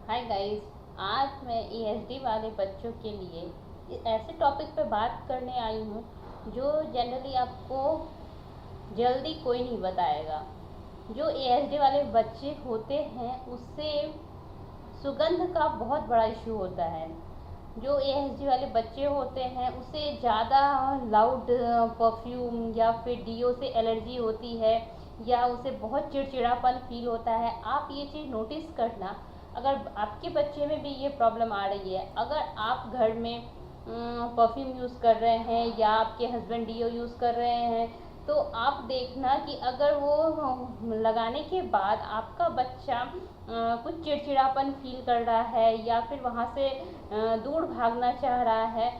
Hi guys. आज मैं ASD वाले बच्चों के लिए ऐसे टॉपिक पे बात करने आई हूँ जो जनरली आपको जल्दी कोई नहीं बताएगा। जो एएसडी वाले बच्चे होते हैं उससे सुगंध का बहुत बड़ा इशू होता है। जो एएसडी वाले बच्चे होते हैं उसे ज़्यादा लाउड परफ्यूम या फिर डीओ से एलर्जी होती है या उसे बहुत चिड़चिड़ापन फील होता है। आप ये चीज़ नोटिस करना, अगर आपके बच्चे में भी ये प्रॉब्लम आ रही है, अगर आप घर में परफ्यूम यूज़ कर रहे हैं या आपके हस्बैंड डीओ यूज़ कर रहे हैं, तो आप देखना कि अगर वो लगाने के बाद आपका बच्चा कुछ चिड़चिड़ापन फील कर रहा है या फिर वहाँ से दूर भागना चाह रहा है,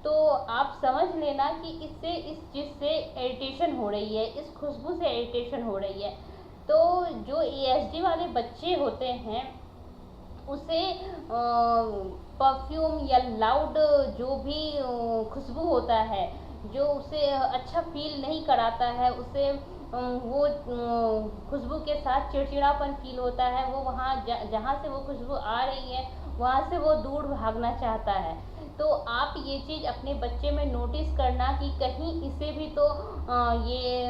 तो आप समझ लेना कि इससे इस चीज़ से इरिटेशन हो रही है, इस खुशबू से इरिटेशन हो रही है। तो जो एएसडी वाले बच्चे होते हैं उसे परफ्यूम या लाउड जो भी खुशबू होता है जो उसे अच्छा फील नहीं कराता है, उसे वो खुशबू के साथ चिड़चिड़ापन फील होता है, वो वहाँ जहाँ से वो खुशबू आ रही है वहाँ से वो दूर भागना चाहता है। तो आप ये चीज़ अपने बच्चे में नोटिस करना कि कहीं इसे भी तो ये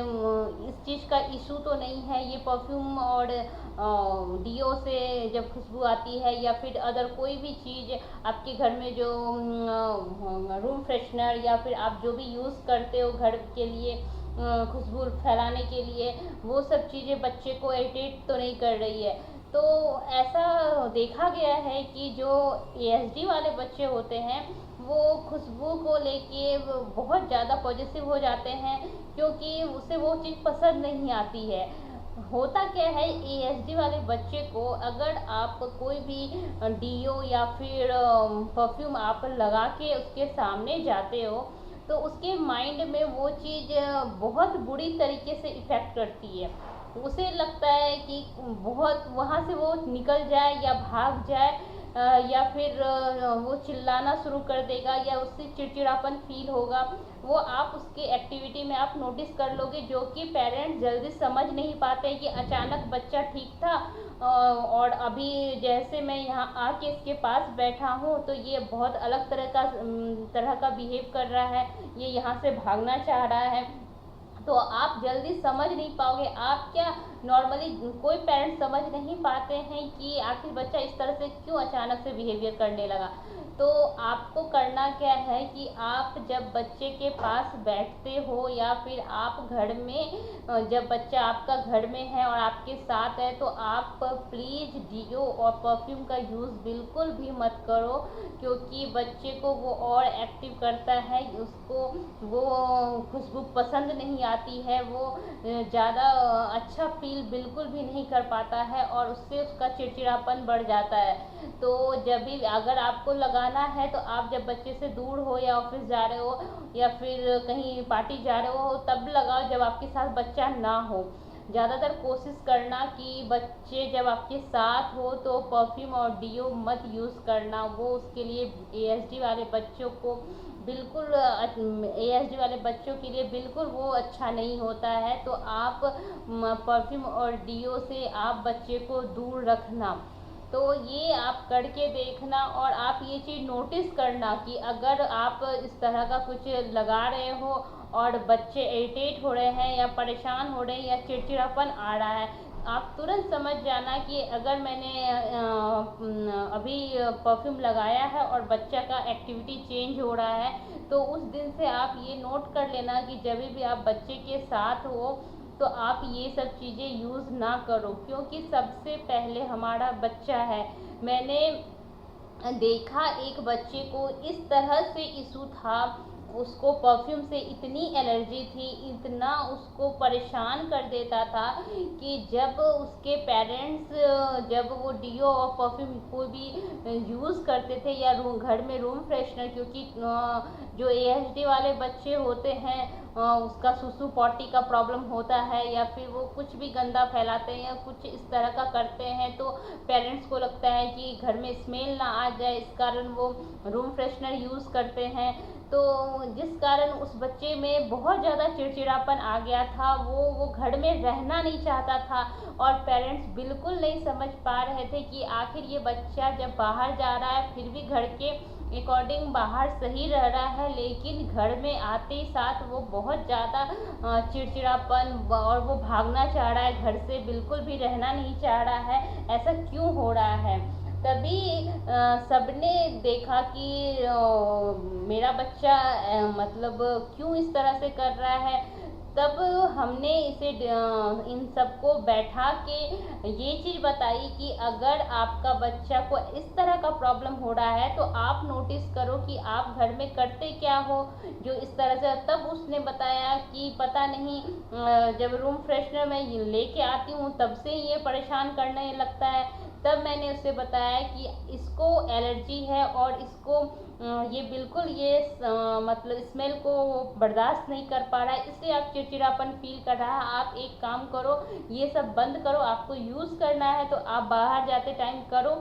इस चीज़ का इशू तो नहीं है, ये परफ्यूम और डीओ से जब खुशबू आती है या फिर अदर कोई भी चीज़ आपके घर में जो रूम फ्रेशनर या फिर आप जो भी यूज़ करते हो घर के लिए खुशबू फैलाने के लिए, वो सब चीज़ें बच्चे को इरिटेट तो नहीं कर रही है। तो ऐसा देखा गया है कि जो एएसडी वाले बच्चे होते हैं वो खुशबू को लेके बहुत ज़्यादा पॉजिटिव हो जाते हैं, क्योंकि उसे वो चीज़ पसंद नहीं आती है। होता क्या है, एएसडी वाले बच्चे को अगर आप कोई भी डीओ या फिर परफ्यूम आप लगा के उसके सामने जाते हो तो उसके माइंड में वो चीज़ बहुत बुरी तरीके से इफ़ेक्ट करती है। उसे लगता है कि बहुत वहाँ से वो निकल जाए या भाग जाए, या फिर वो चिल्लाना शुरू कर देगा या उससे चिड़चिड़ापन फील होगा। वो आप उसके एक्टिविटी में आप नोटिस कर लोगे, जो कि पेरेंट्स जल्दी समझ नहीं पाते कि अचानक बच्चा ठीक था और अभी जैसे मैं यहाँ आके इसके पास बैठा हूँ तो ये बहुत अलग तरह का बिहेव कर रहा है, ये यहाँ से भागना चाह रहा है। तो आप जल्दी समझ नहीं पाओगे। आप क्या, नॉर्मली कोई पेरेंट्स समझ नहीं पाते हैं कि आखिर बच्चा इस तरह से क्यों अचानक से बिहेवियर करने लगा। तो आपको करना क्या है कि आप जब बच्चे के पास बैठते हो या फिर आप घर में जब बच्चा आपका घर में है और आपके साथ है, तो आप प्लीज़ डीओ और परफ्यूम का यूज़ बिल्कुल भी मत करो, क्योंकि बच्चे को वो और एक्टिव करता है, उसको वो खुशबू पसंद नहीं आती है, वो ज़्यादा अच्छा फील बिल्कुल भी नहीं कर पाता है और उससे उसका चिड़चिड़ापन बढ़ जाता है। तो जब भी अगर आपको लगाना है तो आप जब बच्चे से दूर हो या ऑफिस जा रहे हो या फिर कहीं पार्टी जा रहे हो तब लगाओ, जब आपके साथ बच्चा ना हो। ज़्यादातर कोशिश करना कि बच्चे जब आपके साथ हो तो परफ्यूम और डीओ मत यूज़ करना, वो उसके लिए एएसडी वाले बच्चों को बिल्कुल एएसडी वाले बच्चों के लिए बिल्कुल वो अच्छा नहीं होता है। तो आप परफ्यूम और डीओ से आप बच्चे को दूर रखना। तो ये आप करके देखना और आप ये चीज़ नोटिस करना कि अगर आप इस तरह का कुछ लगा रहे हो और बच्चे इरिटेट हो रहे हैं या परेशान हो रहे हैं या चिड़चिड़ापन आ रहा है, आप तुरंत समझ जाना कि अगर मैंने अभी परफ्यूम लगाया है और बच्चा का एक्टिविटी चेंज हो रहा है, तो उस दिन से आप ये नोट कर लेना कि जब भी आप बच्चे के साथ हो तो आप ये सब चीज़ें यूज़ ना करो, क्योंकि सबसे पहले हमारा बच्चा है। मैंने देखा एक बच्चे को इस तरह से इशू था, उसको परफ्यूम से इतनी एलर्जी थी, इतना उसको परेशान कर देता था कि जब उसके पेरेंट्स जब वो डीओ और परफ्यूम कोई भी यूज़ करते थे या घर में रूम फ्रेशनर, क्योंकि जो एएसडी वाले बच्चे होते हैं उसका सुसु पॉटी का प्रॉब्लम होता है या फिर वो कुछ भी गंदा फैलाते हैं या कुछ इस तरह का करते हैं, तो पेरेंट्स को लगता है कि घर में स्मेल ना आ जाए, इस कारण वो रूम फ्रेशनर यूज़ करते हैं। तो तो जिस कारण उस बच्चे में बहुत ज़्यादा चिड़चिड़ापन आ गया था। वो घर में रहना नहीं चाहता था और पेरेंट्स बिल्कुल नहीं समझ पा रहे थे कि आखिर ये बच्चा जब बाहर जा रहा है फिर भी घर के अकॉर्डिंग बाहर सही रह रहा है, लेकिन घर में आते ही साथ वो बहुत ज़्यादा चिड़चिड़ापन और वो भागना चाह रहा है घर से, बिल्कुल भी रहना नहीं चाह रहा है। ऐसा क्यों हो रहा है? तभी सबने देखा कि मेरा बच्चा मतलब क्यों इस तरह से कर रहा है। तब हमने इसे इन सबको बैठा के ये चीज़ बताई कि अगर आपका बच्चा को इस तरह का प्रॉब्लम हो रहा है तो आप नोटिस करो कि आप घर में करते क्या हो जो इस तरह से। तब उसने बताया कि पता नहीं जब रूम फ्रेशनर मैं लेके आती हूँ तब से ये परेशान करने लगता है। तब मैंने उससे बताया कि इसको एलर्जी है और इसको ये बिल्कुल मतलब स्मेल को बर्दाश्त नहीं कर पा रहा है, इसलिए आप चिड़चिड़ापन फील कर रहा है। आप एक काम करो, ये सब बंद करो, आपको यूज़ करना है तो आप बाहर जाते टाइम करो।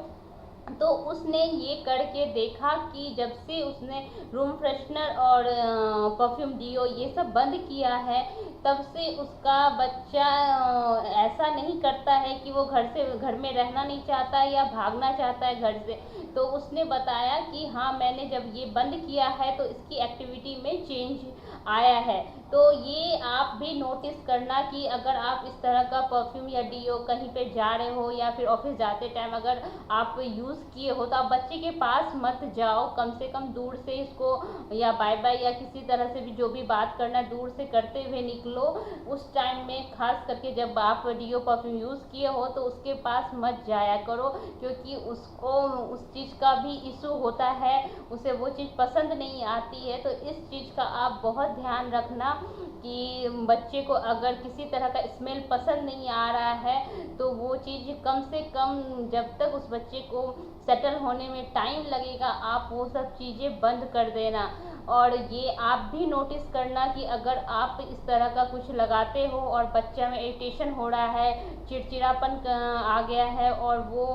तो उसने ये करके देखा कि जब से उसने रूम फ्रेशनर और परफ्यूम डिओ ये सब बंद किया है तब से उसका बच्चा ऐसा नहीं करता है कि वो घर में रहना नहीं चाहता है या भागना चाहता है घर से। तो उसने बताया कि हाँ, मैंने जब ये बंद किया है तो इसकी एक्टिविटी में चेंज आया है। तो ये आप भी नोटिस करना कि अगर आप इस तरह का परफ्यूम या डिओ कहीं पे जा रहे हो या फिर ऑफिस जाते टाइम अगर आप यूज़ किए हो तो आप बच्चे के पास मत जाओ, कम से कम दूर से इसको या बाय बाय या किसी तरह से भी जो भी बात करना है दूर से करते हुए निकलो। उस टाइम में खास करके जब आप डिओ परफ्यूम यूज़ किए हो तो उसके पास मत जाया करो, क्योंकि उसको उस चीज़ का भी इशू होता है, उसे वो चीज़ पसंद नहीं आती है। तो इस चीज़ का आप बहुत ध्यान रखना कि बच्चे को अगर किसी तरह का स्मेल पसंद नहीं आ रहा है तो वो चीज़ कम से कम जब तक उस बच्चे को सेटल होने में टाइम लगेगा आप वो सब चीज़ें बंद कर देना। और ये आप भी नोटिस करना कि अगर आप इस तरह का कुछ लगाते हो और बच्चा में इरिटेशन हो रहा है, चिड़चिड़ापन आ गया है और वो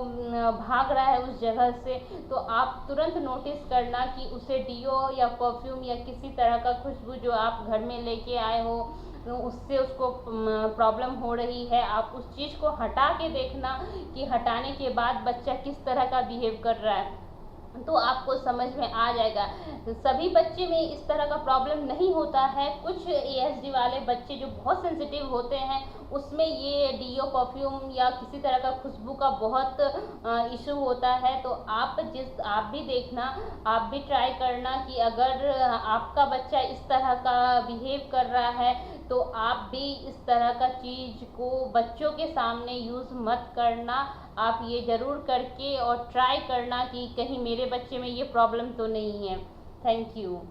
भाग रहा है उस जगह से, तो आप तुरंत नोटिस करना कि उसे डिओ या परफ्यूम या किसी तरह का खुशबू जो आप घर में लेके आए हो उससे उसको प्रॉब्लम हो रही है। आप उस चीज़ को हटा के देखना कि हटाने के बाद बच्चा किस तरह का बिहेव कर रहा है, तो आपको समझ में आ जाएगा। सभी बच्चे में इस तरह का प्रॉब्लम नहीं होता है, कुछ एएसडी वाले बच्चे जो बहुत सेंसिटिव होते हैं उसमें ये डिओ परफ्यूम या किसी तरह का खुशबू का बहुत इशू होता है। तो आप भी देखना, आप भी ट्राई करना कि अगर आपका बच्चा इस तरह का बिहेव कर रहा है तो आप भी इस तरह का चीज़ को बच्चों के सामने यूज़ मत करना। आप ये ज़रूर करके और ट्राई करना कि कहीं मेरे बच्चे में ये प्रॉब्लम तो नहीं है। Thank you.